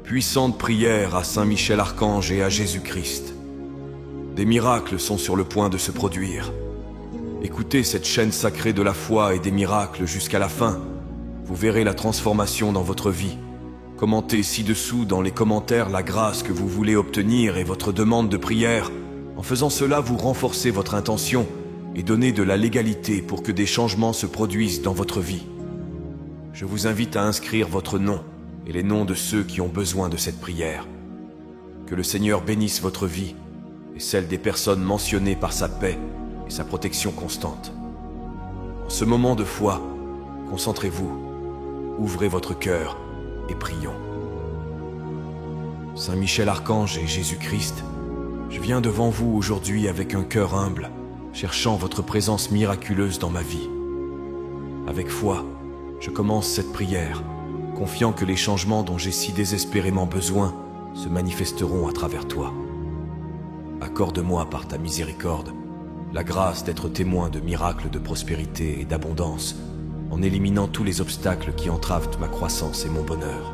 puissante prière à Saint Michel Archange et à Jésus-Christ. Des miracles sont sur le point de se produire. Écoutez cette chaîne sacrée de la foi et des miracles jusqu'à la fin. Vous verrez la transformation dans votre vie. Commentez ci-dessous dans les commentaires la grâce que vous voulez obtenir et votre demande de prière. En faisant cela, vous renforcez votre intention et donnez de la légalité pour que des changements se produisent dans votre vie. Je vous invite à inscrire votre nom et les noms de ceux qui ont besoin de cette prière. Que le Seigneur bénisse votre vie et celle des personnes mentionnées par sa paix et sa protection constante. En ce moment de foi, concentrez-vous, ouvrez votre cœur et prions. Saint Michel Archange et Jésus-Christ, je viens devant vous aujourd'hui avec un cœur humble, cherchant votre présence miraculeuse dans ma vie. Avec foi, je commence cette prière, confiant que les changements dont j'ai si désespérément besoin se manifesteront à travers toi. Accorde-moi par ta miséricorde la grâce d'être témoin de miracles de prospérité et d'abondance, en éliminant tous les obstacles qui entravent ma croissance et mon bonheur.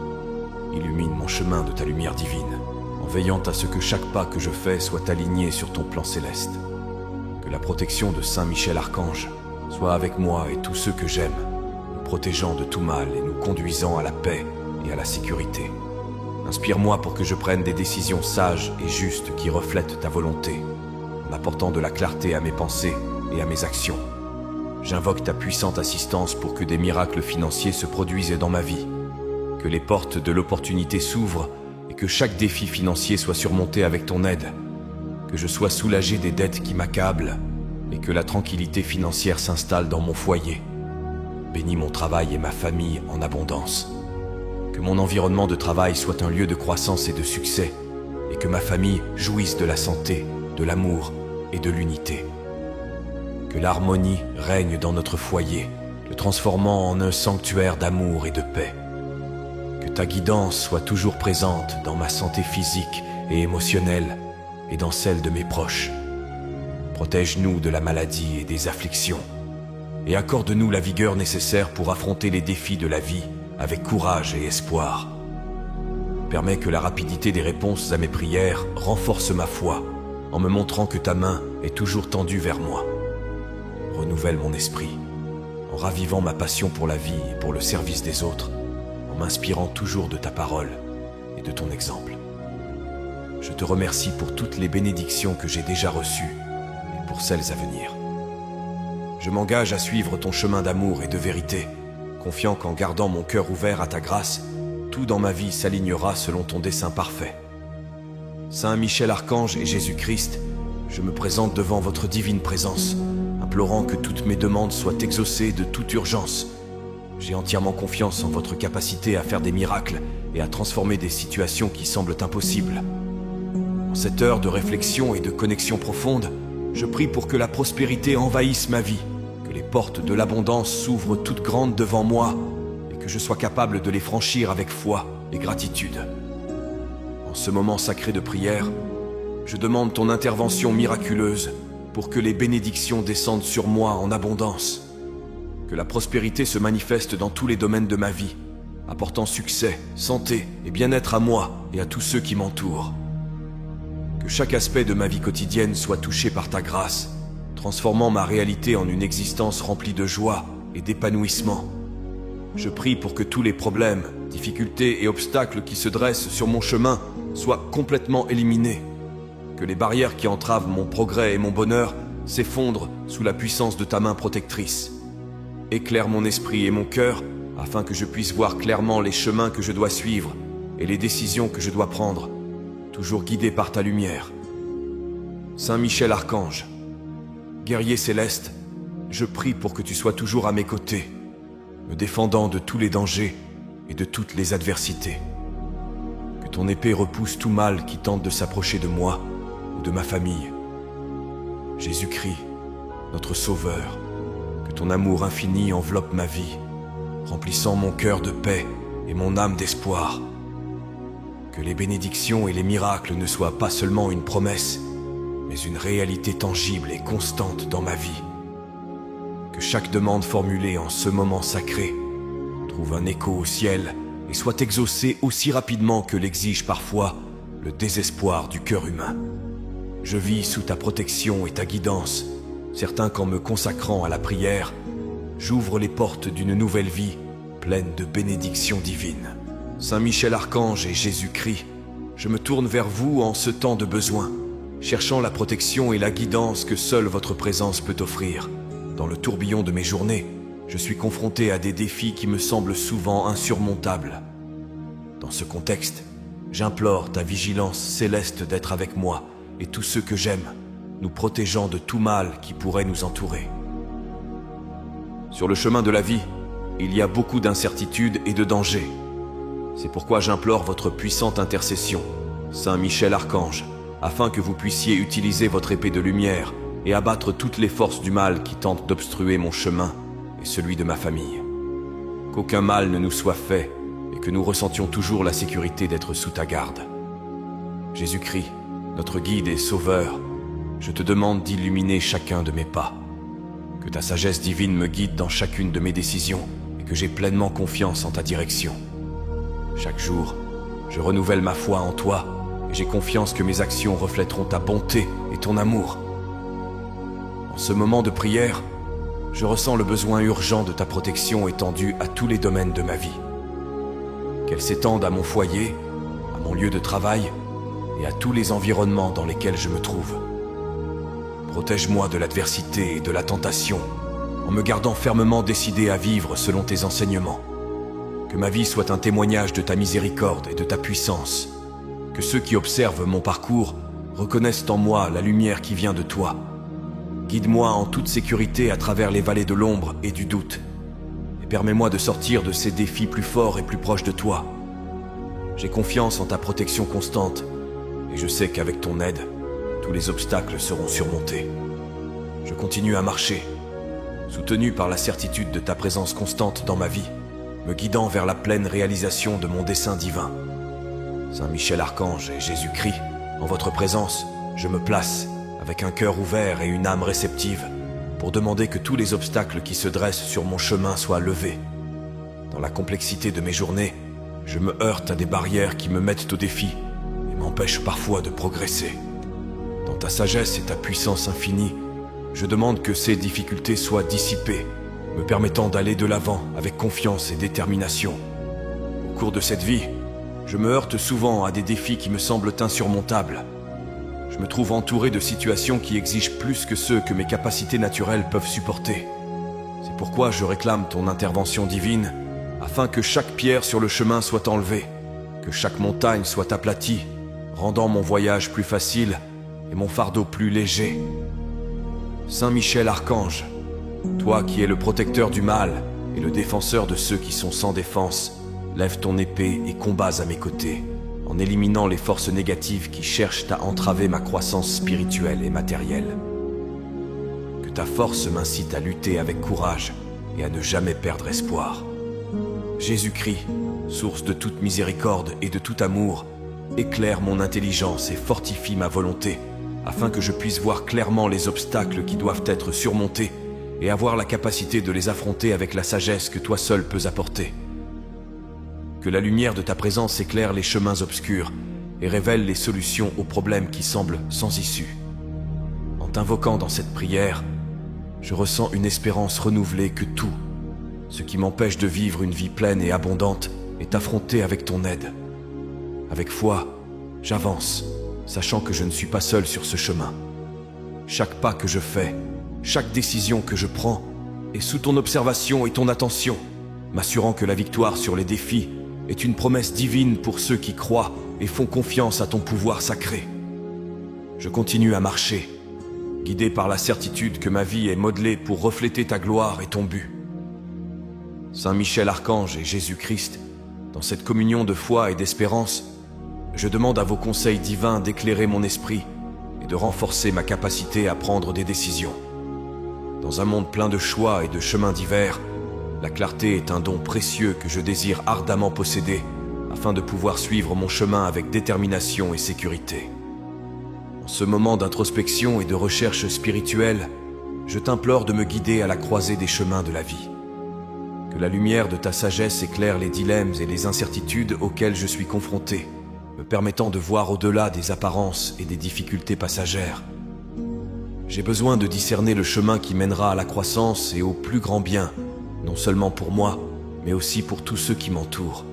Illumine mon chemin de ta lumière divine, en veillant à ce que chaque pas que je fais soit aligné sur ton plan céleste. Que la protection de Saint Michel Archange soit avec moi et tous ceux que j'aime, nous protégeant de tout mal et nous conduisant à la paix et à la sécurité. Inspire-moi pour que je prenne des décisions sages et justes qui reflètent ta volonté, en apportant de la clarté à mes pensées et à mes actions. J'invoque ta puissante assistance pour que des miracles financiers se produisent dans ma vie, que les portes de l'opportunité s'ouvrent et que chaque défi financier soit surmonté avec ton aide, que je sois soulagé des dettes qui m'accablent et que la tranquillité financière s'installe dans mon foyer. Bénis mon travail et ma famille en abondance. Que mon environnement de travail soit un lieu de croissance et de succès, et que ma famille jouisse de la santé, de l'amour et de l'unité. Que l'harmonie règne dans notre foyer, le transformant en un sanctuaire d'amour et de paix. Que ta guidance soit toujours présente dans ma santé physique et émotionnelle et dans celle de mes proches. Protège-nous de la maladie et des afflictions, et accorde-nous la vigueur nécessaire pour affronter les défis de la vie avec courage et espoir. Permets que la rapidité des réponses à mes prières renforce ma foi, en me montrant que ta main est toujours tendue vers moi. Renouvelle mon esprit, en ravivant ma passion pour la vie et pour le service des autres, en m'inspirant toujours de ta parole et de ton exemple. Je te remercie pour toutes les bénédictions que j'ai déjà reçues et pour celles à venir. Je m'engage à suivre ton chemin d'amour et de vérité, confiant qu'en gardant mon cœur ouvert à ta grâce, tout dans ma vie s'alignera selon ton dessein parfait. Saint Michel Archange et Jésus-Christ, je me présente devant votre divine présence, implorant que toutes mes demandes soient exaucées de toute urgence. J'ai entièrement confiance en votre capacité à faire des miracles et à transformer des situations qui semblent impossibles. En cette heure de réflexion et de connexion profonde, je prie pour que la prospérité envahisse ma vie, que les portes de l'abondance s'ouvrent toutes grandes devant moi et que je sois capable de les franchir avec foi et gratitude. En ce moment sacré de prière, je demande ton intervention miraculeuse pour que les bénédictions descendent sur moi en abondance. Que la prospérité se manifeste dans tous les domaines de ma vie, apportant succès, santé et bien-être à moi et à tous ceux qui m'entourent. Que chaque aspect de ma vie quotidienne soit touché par ta grâce, transformant ma réalité en une existence remplie de joie et d'épanouissement. Je prie pour que tous les problèmes, difficultés et obstacles qui se dressent sur mon chemin soient complètement éliminés. Que les barrières qui entravent mon progrès et mon bonheur s'effondrent sous la puissance de ta main protectrice. Éclaire mon esprit et mon cœur afin que je puisse voir clairement les chemins que je dois suivre et les décisions que je dois prendre, toujours guidé par ta lumière. Saint Michel Archange, guerrier céleste, je prie pour que tu sois toujours à mes côtés, me défendant de tous les dangers et de toutes les adversités. Que ton épée repousse tout mal qui tente de s'approcher de moi ou de ma famille. Jésus-Christ, notre Sauveur, que ton amour infini enveloppe ma vie, remplissant mon cœur de paix et mon âme d'espoir. Que les bénédictions et les miracles ne soient pas seulement une promesse, mais une réalité tangible et constante dans ma vie. Que chaque demande formulée en ce moment sacré trouve un écho au ciel et et soit exaucée aussi rapidement que l'exige parfois le désespoir du cœur humain. Je vis sous ta protection et ta guidance, certain qu'en me consacrant à la prière, j'ouvre les portes d'une nouvelle vie pleine de bénédictions divines. Saint Michel Archange et Jésus-Christ, je me tourne vers vous en ce temps de besoin, cherchant la protection et la guidance que seule votre présence peut offrir. Dans le tourbillon de mes journées, je suis confronté à des défis qui me semblent souvent insurmontables. Dans ce contexte, j'implore ta vigilance céleste d'être avec moi et tous ceux que j'aime, nous protégeant de tout mal qui pourrait nous entourer. Sur le chemin de la vie, il y a beaucoup d'incertitudes et de dangers. C'est pourquoi j'implore votre puissante intercession, Saint Michel Archange, afin que vous puissiez utiliser votre épée de lumière et abattre toutes les forces du mal qui tentent d'obstruer mon chemin et celui de ma famille. Qu'aucun mal ne nous soit fait et que nous ressentions toujours la sécurité d'être sous ta garde. Jésus-Christ, notre guide et sauveur, je te demande d'illuminer chacun de mes pas. Que ta sagesse divine me guide dans chacune de mes décisions et que j'ai pleinement confiance en ta direction. Chaque jour, je renouvelle ma foi en toi et j'ai confiance que mes actions reflèteront ta bonté et ton amour. En ce moment de prière, je ressens le besoin urgent de ta protection étendue à tous les domaines de ma vie. Qu'elle s'étende à mon foyer, à mon lieu de travail et à tous les environnements dans lesquels je me trouve. Protège-moi de l'adversité et de la tentation, en me gardant fermement décidé à vivre selon tes enseignements. Que ma vie soit un témoignage de ta miséricorde et de ta puissance. Que ceux qui observent mon parcours reconnaissent en moi la lumière qui vient de toi. Guide-moi en toute sécurité à travers les vallées de l'ombre et du doute. Et permets-moi de sortir de ces défis plus forts et plus proches de toi. J'ai confiance en ta protection constante, et je sais qu'avec ton aide, tous les obstacles seront surmontés. Je continue à marcher, soutenu par la certitude de ta présence constante dans ma vie, me guidant vers la pleine réalisation de mon dessein divin. Saint Michel Archange et Jésus-Christ, en votre présence, je me place, avec un cœur ouvert et une âme réceptive, pour demander que tous les obstacles qui se dressent sur mon chemin soient levés. Dans la complexité de mes journées, je me heurte à des barrières qui me mettent au défi et m'empêchent parfois de progresser. Dans ta sagesse et ta puissance infinie, je demande que ces difficultés soient dissipées, me permettant d'aller de l'avant avec confiance et détermination. Au cours de cette vie, je me heurte souvent à des défis qui me semblent insurmontables. Je me trouve entouré de situations qui exigent plus que ceux que mes capacités naturelles peuvent supporter. C'est pourquoi je réclame ton intervention divine, afin que chaque pierre sur le chemin soit enlevée, que chaque montagne soit aplatie, rendant mon voyage plus facile et mon fardeau plus léger. Saint Michel Archange, toi qui es le protecteur du mal et le défenseur de ceux qui sont sans défense, lève ton épée et combats à mes côtés, en éliminant les forces négatives qui cherchent à entraver ma croissance spirituelle et matérielle. Que ta force m'incite à lutter avec courage et à ne jamais perdre espoir. Jésus-Christ, source de toute miséricorde et de tout amour, éclaire mon intelligence et fortifie ma volonté, afin que je puisse voir clairement les obstacles qui doivent être surmontés et avoir la capacité de les affronter avec la sagesse que toi seul peux apporter. Que la lumière de ta présence éclaire les chemins obscurs et révèle les solutions aux problèmes qui semblent sans issue. En t'invoquant dans cette prière, je ressens une espérance renouvelée que tout, ce qui m'empêche de vivre une vie pleine et abondante, est affronté avec ton aide. Avec foi, j'avance, sachant que je ne suis pas seul sur ce chemin. Chaque pas que je fais, chaque décision que je prends, est sous ton observation et ton attention, m'assurant que la victoire sur les défis est une promesse divine pour ceux qui croient et font confiance à ton pouvoir sacré. Je continue à marcher, guidé par la certitude que ma vie est modelée pour refléter ta gloire et ton but. Saint Michel Archange et Jésus-Christ, dans cette communion de foi et d'espérance, je demande à vos conseils divins d'éclairer mon esprit et de renforcer ma capacité à prendre des décisions. Dans un monde plein de choix et de chemins divers, la clarté est un don précieux que je désire ardemment posséder afin de pouvoir suivre mon chemin avec détermination et sécurité. En ce moment d'introspection et de recherche spirituelle, je t'implore de me guider à la croisée des chemins de la vie. Que la lumière de ta sagesse éclaire les dilemmes et les incertitudes auxquels je suis confronté, me permettant de voir au-delà des apparences et des difficultés passagères. J'ai besoin de discerner le chemin qui mènera à la croissance et au plus grand bien, non seulement pour moi, mais aussi pour tous ceux qui m'entourent.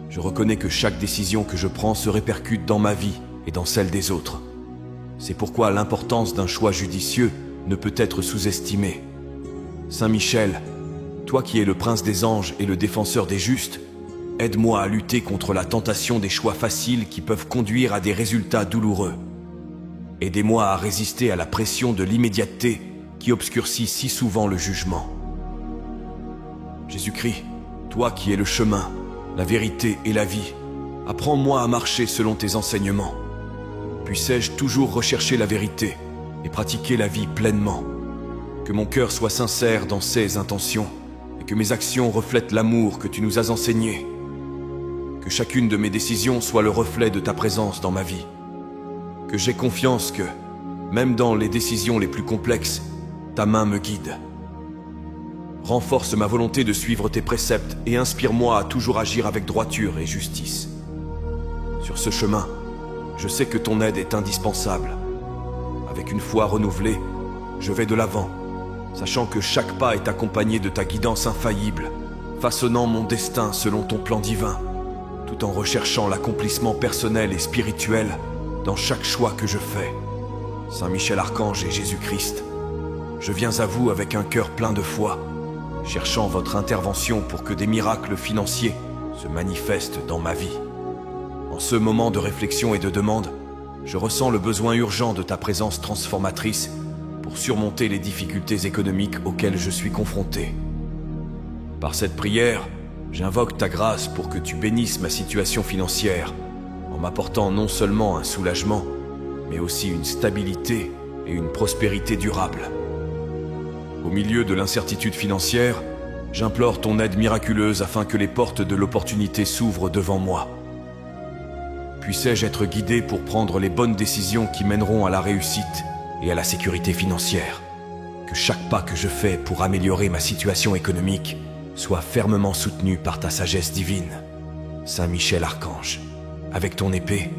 Je reconnais que chaque décision que je prends se répercute dans ma vie et dans celle des autres. C'est pourquoi l'importance d'un choix judicieux ne peut être sous-estimée. Saint Michel, toi qui es le prince des anges et le défenseur des justes, aide-moi à lutter contre la tentation des choix faciles qui peuvent conduire à des résultats douloureux. Aidez-moi à résister à la pression de l'immédiateté qui obscurcit si souvent le jugement. Jésus-Christ, toi qui es le chemin, la vérité et la vie, apprends-moi à marcher selon tes enseignements. Puissais-je toujours rechercher la vérité et pratiquer la vie pleinement. Que mon cœur soit sincère dans ses intentions et que mes actions reflètent l'amour que tu nous as enseigné. Que chacune de mes décisions soit le reflet de ta présence dans ma vie. Que j'aie confiance que, même dans les décisions les plus complexes, ta main me guide. Renforce ma volonté de suivre tes préceptes et inspire-moi à toujours agir avec droiture et justice. Sur ce chemin, je sais que ton aide est indispensable. Avec une foi renouvelée, je vais de l'avant, sachant que chaque pas est accompagné de ta guidance infaillible, façonnant mon destin selon ton plan divin, tout en recherchant l'accomplissement personnel et spirituel dans chaque choix que je fais. Saint Michel Archange et Jésus-Christ, je viens à vous avec un cœur plein de foi, cherchant votre intervention pour que des miracles financiers se manifestent dans ma vie. En ce moment de réflexion et de demande, je ressens le besoin urgent de ta présence transformatrice pour surmonter les difficultés économiques auxquelles je suis confronté. Par cette prière, j'invoque ta grâce pour que tu bénisses ma situation financière, en m'apportant non seulement un soulagement, mais aussi une stabilité et une prospérité durable. Au milieu de l'incertitude financière, j'implore ton aide miraculeuse afin que les portes de l'opportunité s'ouvrent devant moi. Puissais-je être guidé pour prendre les bonnes décisions qui mèneront à la réussite et à la sécurité financière. Que chaque pas que je fais pour améliorer ma situation économique soit fermement soutenu par ta sagesse divine. Saint Michel Archange, avec ton épée,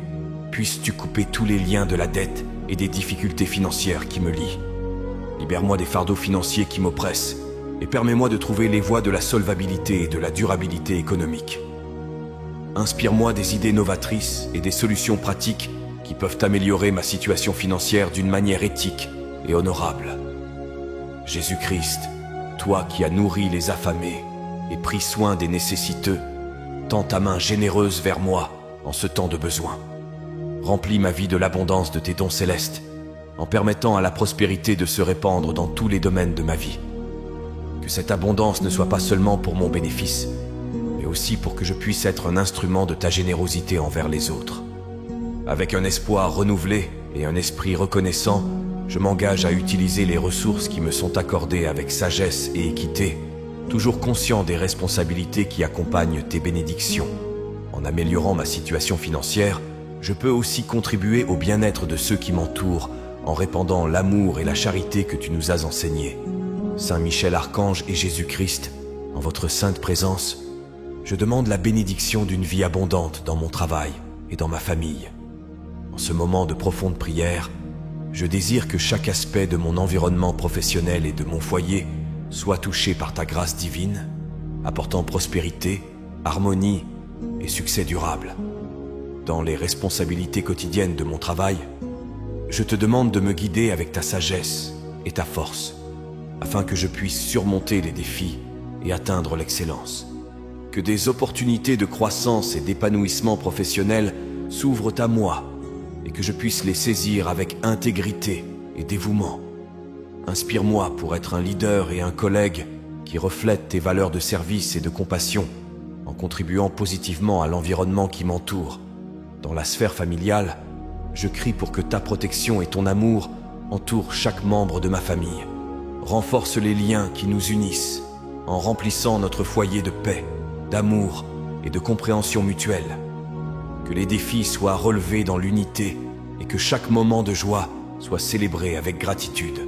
puisses-tu couper tous les liens de la dette et des difficultés financières qui me lient. Libère-moi des fardeaux financiers qui m'oppressent et permets-moi de trouver les voies de la solvabilité et de la durabilité économique. Inspire-moi des idées novatrices et des solutions pratiques qui peuvent améliorer ma situation financière d'une manière éthique et honorable. Jésus-Christ, toi qui as nourri les affamés et pris soin des nécessiteux, tends ta main généreuse vers moi en ce temps de besoin. Remplis ma vie de l'abondance de tes dons célestes, en permettant à la prospérité de se répandre dans tous les domaines de ma vie. Que cette abondance ne soit pas seulement pour mon bénéfice, mais aussi pour que je puisse être un instrument de ta générosité envers les autres. Avec un espoir renouvelé et un esprit reconnaissant, je m'engage à utiliser les ressources qui me sont accordées avec sagesse et équité, toujours conscient des responsabilités qui accompagnent tes bénédictions. En améliorant ma situation financière, je peux aussi contribuer au bien-être de ceux qui m'entourent en répandant l'amour et la charité que tu nous as enseignés. Saint Michel Archange et Jésus-Christ, en votre sainte présence, je demande la bénédiction d'une vie abondante dans mon travail et dans ma famille. En ce moment de profonde prière, je désire que chaque aspect de mon environnement professionnel et de mon foyer soit touché par ta grâce divine, apportant prospérité, harmonie et succès durable. Dans les responsabilités quotidiennes de mon travail, je te demande de me guider avec ta sagesse et ta force, afin que je puisse surmonter les défis et atteindre l'excellence. Que des opportunités de croissance et d'épanouissement professionnel s'ouvrent à moi et que je puisse les saisir avec intégrité et dévouement. Inspire-moi pour être un leader et un collègue qui reflète tes valeurs de service et de compassion en contribuant positivement à l'environnement qui m'entoure. Dans la sphère familiale, je crie pour que ta protection et ton amour entourent chaque membre de ma famille. Renforce les liens qui nous unissent en remplissant notre foyer de paix, d'amour et de compréhension mutuelle. Que les défis soient relevés dans l'unité et que chaque moment de joie soit célébré avec gratitude.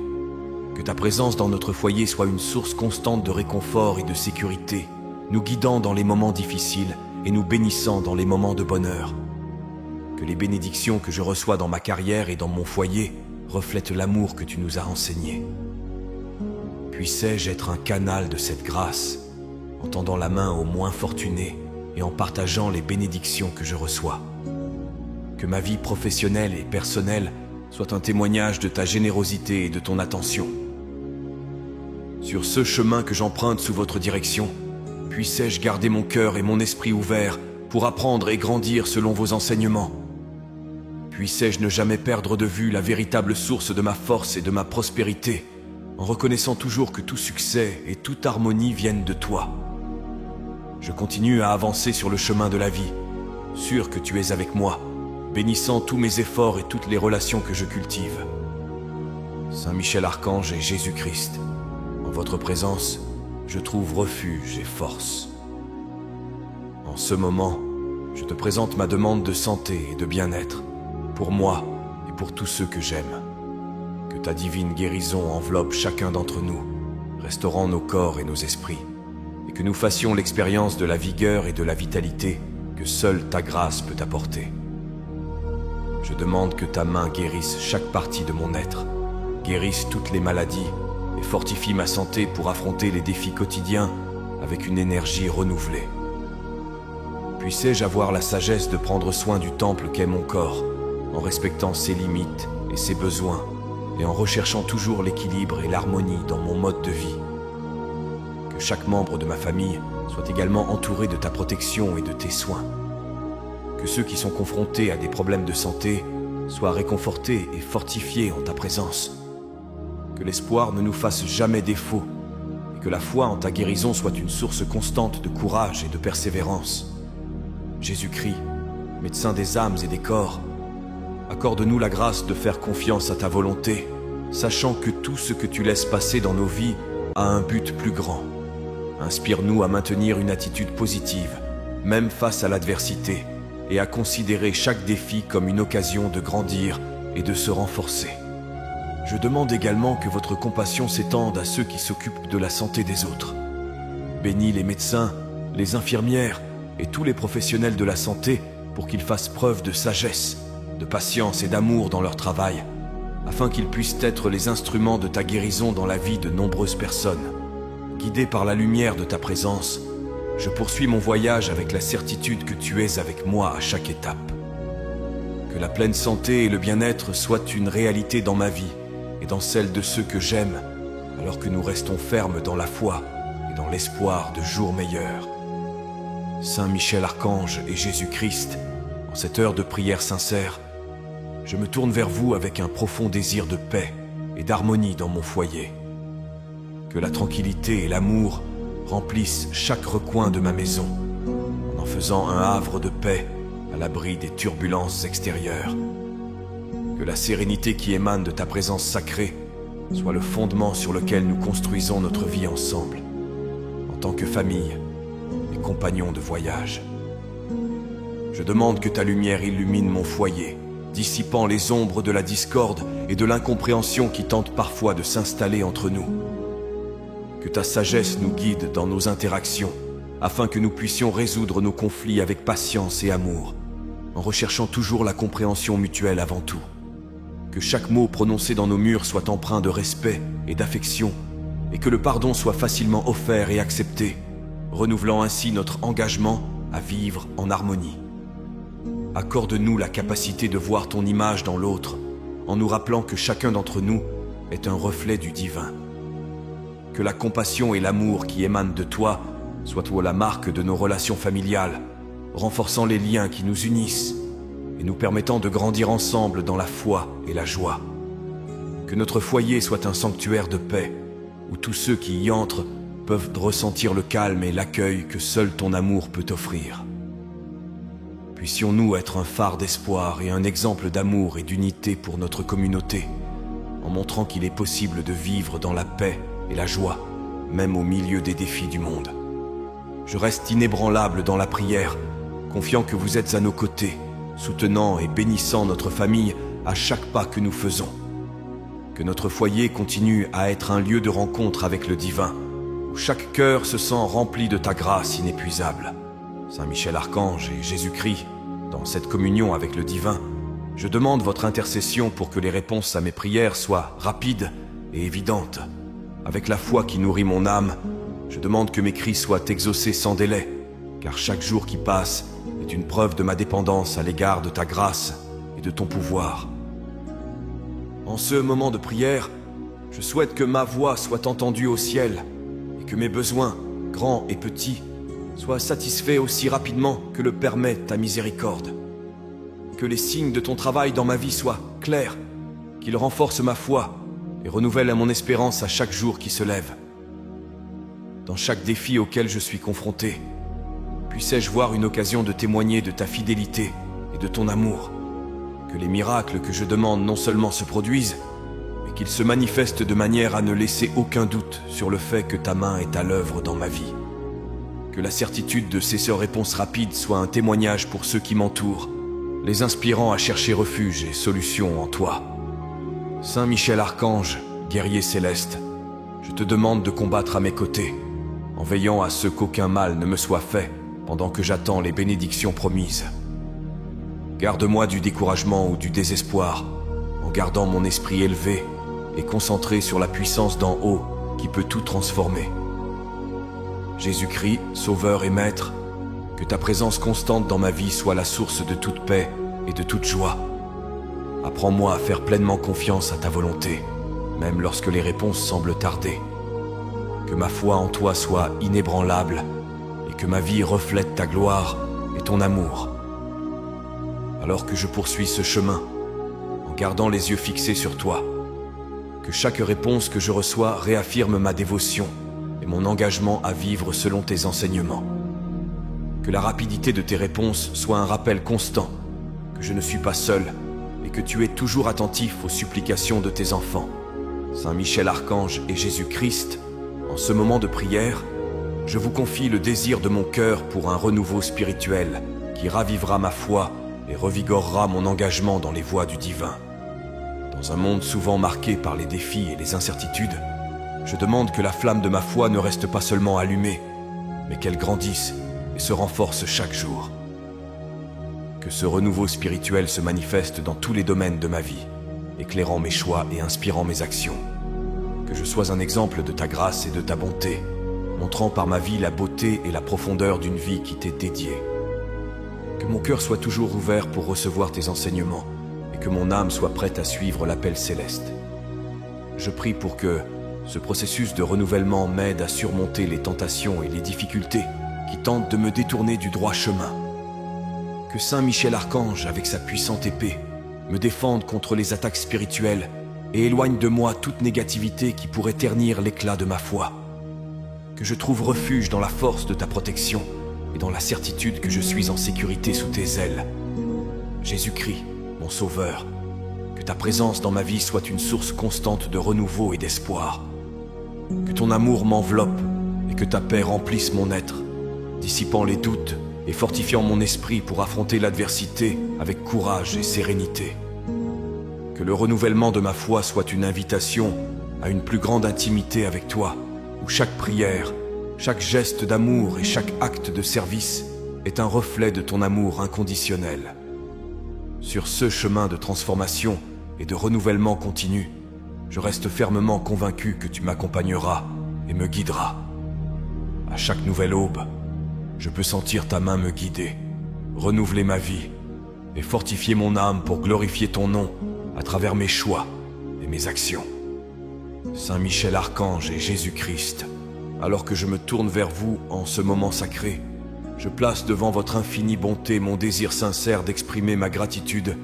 Que ta présence dans notre foyer soit une source constante de réconfort et de sécurité, nous guidant dans les moments difficiles et nous bénissant dans les moments de bonheur. Que les bénédictions que je reçois dans ma carrière et dans mon foyer reflètent l'amour que tu nous as enseigné. Puissais-je être un canal de cette grâce, en tendant la main aux moins fortunés et en partageant les bénédictions que je reçois. Que ma vie professionnelle et personnelle soit un témoignage de ta générosité et de ton attention. Sur ce chemin que j'emprunte sous votre direction, puissais-je garder mon cœur et mon esprit ouverts pour apprendre et grandir selon vos enseignements. Puissais-je ne jamais perdre de vue la véritable source de ma force et de ma prospérité, en reconnaissant toujours que tout succès et toute harmonie viennent de toi. Je continue à avancer sur le chemin de la vie, sûr que tu es avec moi, bénissant tous mes efforts et toutes les relations que je cultive. Saint Michel Archange et Jésus-Christ, en votre présence, je trouve refuge et force. En ce moment, je te présente ma demande de santé et de bien-être, pour moi et pour tous ceux que j'aime. Que ta divine guérison enveloppe chacun d'entre nous, restaurant nos corps et nos esprits, et que nous fassions l'expérience de la vigueur et de la vitalité que seule ta grâce peut apporter. Je demande que ta main guérisse chaque partie de mon être, guérisse toutes les maladies et fortifie ma santé pour affronter les défis quotidiens avec une énergie renouvelée. Puissais-je avoir la sagesse de prendre soin du temple qu'est mon corps, en respectant ses limites et ses besoins, et en recherchant toujours l'équilibre et l'harmonie dans mon mode de vie. Que chaque membre de ma famille soit également entouré de ta protection et de tes soins. Que ceux qui sont confrontés à des problèmes de santé soient réconfortés et fortifiés en ta présence. Que l'espoir ne nous fasse jamais défaut et que la foi en ta guérison soit une source constante de courage et de persévérance. Jésus-Christ, médecin des âmes et des corps, accorde-nous la grâce de faire confiance à ta volonté, sachant que tout ce que tu laisses passer dans nos vies a un but plus grand. Inspire-nous à maintenir une attitude positive, même face à l'adversité, et à considérer chaque défi comme une occasion de grandir et de se renforcer. Je demande également que votre compassion s'étende à ceux qui s'occupent de la santé des autres. Bénis les médecins, les infirmières et tous les professionnels de la santé pour qu'ils fassent preuve de sagesse, de patience et d'amour dans leur travail, afin qu'ils puissent être les instruments de ta guérison dans la vie de nombreuses personnes. Guidé par la lumière de ta présence, je poursuis mon voyage avec la certitude que tu es avec moi à chaque étape. Que la pleine santé et le bien-être soient une réalité dans ma vie et dans celle de ceux que j'aime, alors que nous restons fermes dans la foi et dans l'espoir de jours meilleurs. Saint Michel Archange et Jésus-Christ, en cette heure de prière sincère, je me tourne vers vous avec un profond désir de paix et d'harmonie dans mon foyer. Que la tranquillité et l'amour remplissent chaque recoin de ma maison, en faisant un havre de paix à l'abri des turbulences extérieures. Que la sérénité qui émane de ta présence sacrée soit le fondement sur lequel nous construisons notre vie ensemble, en tant que famille et compagnons de voyage. Je demande que ta lumière illumine mon foyer, dissipant les ombres de la discorde et de l'incompréhension qui tentent parfois de s'installer entre nous. Que ta sagesse nous guide dans nos interactions, afin que nous puissions résoudre nos conflits avec patience et amour, en recherchant toujours la compréhension mutuelle avant tout. Que chaque mot prononcé dans nos murs soit empreint de respect et d'affection, et que le pardon soit facilement offert et accepté, renouvelant ainsi notre engagement à vivre en harmonie. Accorde-nous la capacité de voir ton image dans l'autre, en nous rappelant que chacun d'entre nous est un reflet du divin. Que la compassion et l'amour qui émanent de toi soient la marque de nos relations familiales, renforçant les liens qui nous unissent et nous permettant de grandir ensemble dans la foi et la joie. Que notre foyer soit un sanctuaire de paix, où tous ceux qui y entrent peuvent ressentir le calme et l'accueil que seul ton amour peut offrir. Puissions-nous être un phare d'espoir et un exemple d'amour et d'unité pour notre communauté, en montrant qu'il est possible de vivre dans la paix et la joie, même au milieu des défis du monde. Je reste inébranlable dans la prière, confiant que vous êtes à nos côtés, soutenant et bénissant notre famille à chaque pas que nous faisons. que notre foyer continue à être un lieu de rencontre avec le divin, où chaque cœur se sent rempli de ta grâce inépuisable. Saint Michel Archange et Jésus-Christ, dans cette communion avec le divin, je demande votre intercession pour que les réponses à mes prières soient rapides et évidentes. Avec la foi qui nourrit mon âme, je demande que mes cris soient exaucés sans délai, car chaque jour qui passe est une preuve de ma dépendance à l'égard de ta grâce et de ton pouvoir. En ce moment de prière, je souhaite que ma voix soit entendue au ciel et que mes besoins, grands et petits, soient satisfaits aussi rapidement que le permet ta miséricorde. Que les signes de ton travail dans ma vie soient clairs, qu'ils renforcent ma foi et renouvellent mon espérance à chaque jour qui se lève. Dans chaque défi auquel je suis confronté, puissais-je voir une occasion de témoigner de ta fidélité et de ton amour. Que les miracles que je demande non seulement se produisent, mais qu'ils se manifestent de manière à ne laisser aucun doute sur le fait que ta main est à l'œuvre dans ma vie. Que la certitude de ces seules réponses rapides soit un témoignage pour ceux qui m'entourent, les inspirant à chercher refuge et solution en toi. Saint Michel Archange, guerrier céleste, je te demande de combattre à mes côtés, en veillant à ce qu'aucun mal ne me soit fait pendant que j'attends les bénédictions promises. Garde-moi du découragement ou du désespoir, en gardant mon esprit élevé et concentré sur la puissance d'en haut qui peut tout transformer. Jésus-Christ, Sauveur et Maître, que ta présence constante dans ma vie soit la source de toute paix et de toute joie. Apprends-moi à faire pleinement confiance à ta volonté, même lorsque les réponses semblent tarder. Que ma foi en toi soit inébranlable et que ma vie reflète ta gloire et ton amour. Alors que je poursuis ce chemin, en gardant les yeux fixés sur toi, que chaque réponse que je reçois réaffirme ma dévotion et mon engagement à vivre selon tes enseignements. Que la rapidité de tes réponses soit un rappel constant que je ne suis pas seul et que tu es toujours attentif aux supplications de tes enfants. Saint Michel Archange et Jésus-Christ, en ce moment de prière, je vous confie le désir de mon cœur pour un renouveau spirituel qui ravivera ma foi et revigorera mon engagement dans les voies du divin. Dans un monde souvent marqué par les défis et les incertitudes, je demande que la flamme de ma foi ne reste pas seulement allumée, mais qu'elle grandisse et se renforce chaque jour. Que ce renouveau spirituel se manifeste dans tous les domaines de ma vie, éclairant mes choix et inspirant mes actions. Que je sois un exemple de ta grâce et de ta bonté, montrant par ma vie la beauté et la profondeur d'une vie qui t'est dédiée. Que mon cœur soit toujours ouvert pour recevoir tes enseignements et que mon âme soit prête à suivre l'appel céleste. Je prie pour que ce processus de renouvellement m'aide à surmonter les tentations et les difficultés qui tentent de me détourner du droit chemin. Que Saint Michel Archange, avec sa puissante épée, me défende contre les attaques spirituelles et éloigne de moi toute négativité qui pourrait ternir l'éclat de ma foi. Que je trouve refuge dans la force de ta protection et dans la certitude que je suis en sécurité sous tes ailes. Jésus-Christ, mon Sauveur, que ta présence dans ma vie soit une source constante de renouveau et d'espoir. Que ton amour m'enveloppe et que ta paix remplisse mon être, dissipant les doutes et fortifiant mon esprit pour affronter l'adversité avec courage et sérénité. Que le renouvellement de ma foi soit une invitation à une plus grande intimité avec toi, où chaque prière, chaque geste d'amour et chaque acte de service est un reflet de ton amour inconditionnel. Sur ce chemin de transformation et de renouvellement continu, je reste fermement convaincu que tu m'accompagneras et me guideras. À chaque nouvelle aube, je peux sentir ta main me guider, renouveler ma vie et fortifier mon âme pour glorifier ton nom à travers mes choix et mes actions. Saint Michel Archange et Jésus-Christ, alors que je me tourne vers vous en ce moment sacré, je place devant votre infinie bonté mon désir sincère d'exprimer ma gratitude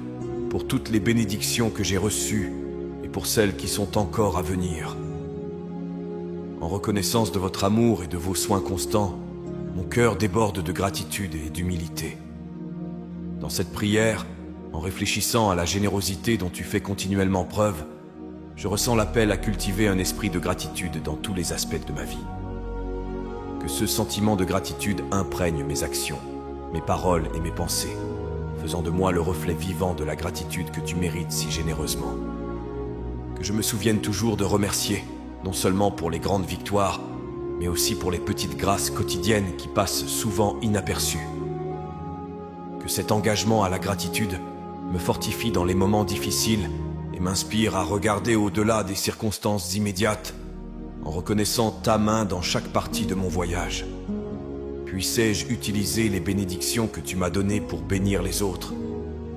pour toutes les bénédictions que j'ai reçues et pour celles qui sont encore à venir. En reconnaissance de votre amour et de vos soins constants, mon cœur déborde de gratitude et d'humilité. Dans cette prière, en réfléchissant à la générosité dont tu fais continuellement preuve, je ressens l'appel à cultiver un esprit de gratitude dans tous les aspects de ma vie. Que ce sentiment de gratitude imprègne mes actions, mes paroles et mes pensées, faisant de moi le reflet vivant de la gratitude que tu mérites si généreusement. Que je me souvienne toujours de remercier, non seulement pour les grandes victoires, mais aussi pour les petites grâces quotidiennes qui passent souvent inaperçues. Que cet engagement à la gratitude me fortifie dans les moments difficiles et m'inspire à regarder au-delà des circonstances immédiates, en reconnaissant ta main dans chaque partie de mon voyage. Puissé-je utiliser les bénédictions que tu m'as données pour bénir les autres,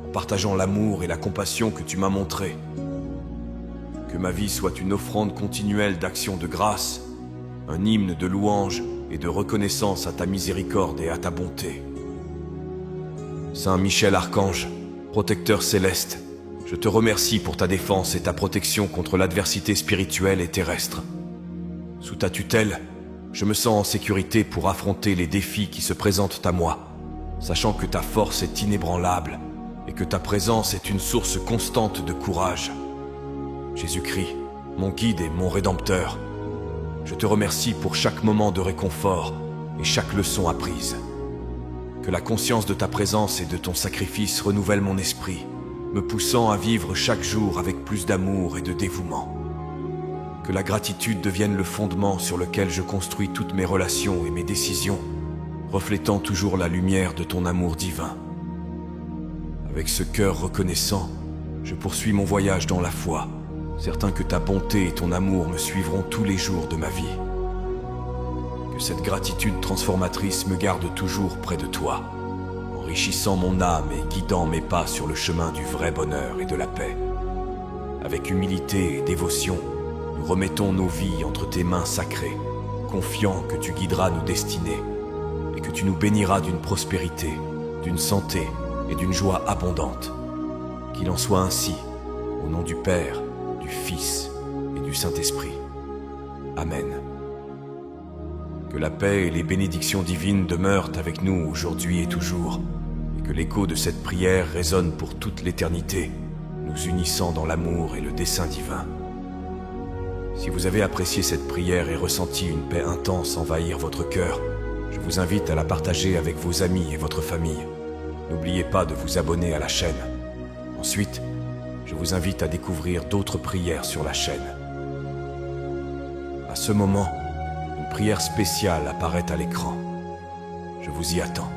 en partageant l'amour et la compassion que tu m'as montrés. Que ma vie soit une offrande continuelle d'actions de grâce, un hymne de louange et de reconnaissance à ta miséricorde et à ta bonté. Saint Michel Archange, protecteur céleste, je te remercie pour ta défense et ta protection contre l'adversité spirituelle et terrestre. Sous ta tutelle, je me sens en sécurité pour affronter les défis qui se présentent à moi, sachant que ta force est inébranlable et que ta présence est une source constante de courage. Jésus-Christ, mon guide et mon rédempteur, je te remercie pour chaque moment de réconfort et chaque leçon apprise. Que la conscience de ta présence et de ton sacrifice renouvelle mon esprit, me poussant à vivre chaque jour avec plus d'amour et de dévouement. Que la gratitude devienne le fondement sur lequel je construis toutes mes relations et mes décisions, reflétant toujours la lumière de ton amour divin. Avec ce cœur reconnaissant, je poursuis mon voyage dans la foi, certain que ta bonté et ton amour me suivront tous les jours de ma vie. Que cette gratitude transformatrice me garde toujours près de toi, enrichissant mon âme et guidant mes pas sur le chemin du vrai bonheur et de la paix. Avec humilité et dévotion, nous remettons nos vies entre tes mains sacrées, confiants que tu guideras nos destinées et que tu nous béniras d'une prospérité, d'une santé et d'une joie abondante. Qu'il en soit ainsi, au nom du Père, du Fils et du Saint-Esprit. Amen. Que la paix et les bénédictions divines demeurent avec nous aujourd'hui et toujours, et que l'écho de cette prière résonne pour toute l'éternité, nous unissant dans l'amour et le dessein divin. Si vous avez apprécié cette prière et ressenti une paix intense envahir votre cœur, je vous invite à la partager avec vos amis et votre famille. N'oubliez pas de vous abonner à la chaîne. Ensuite, je vous invite à découvrir d'autres prières sur la chaîne. À ce moment, une prière spéciale apparaît à l'écran. Je vous y attends.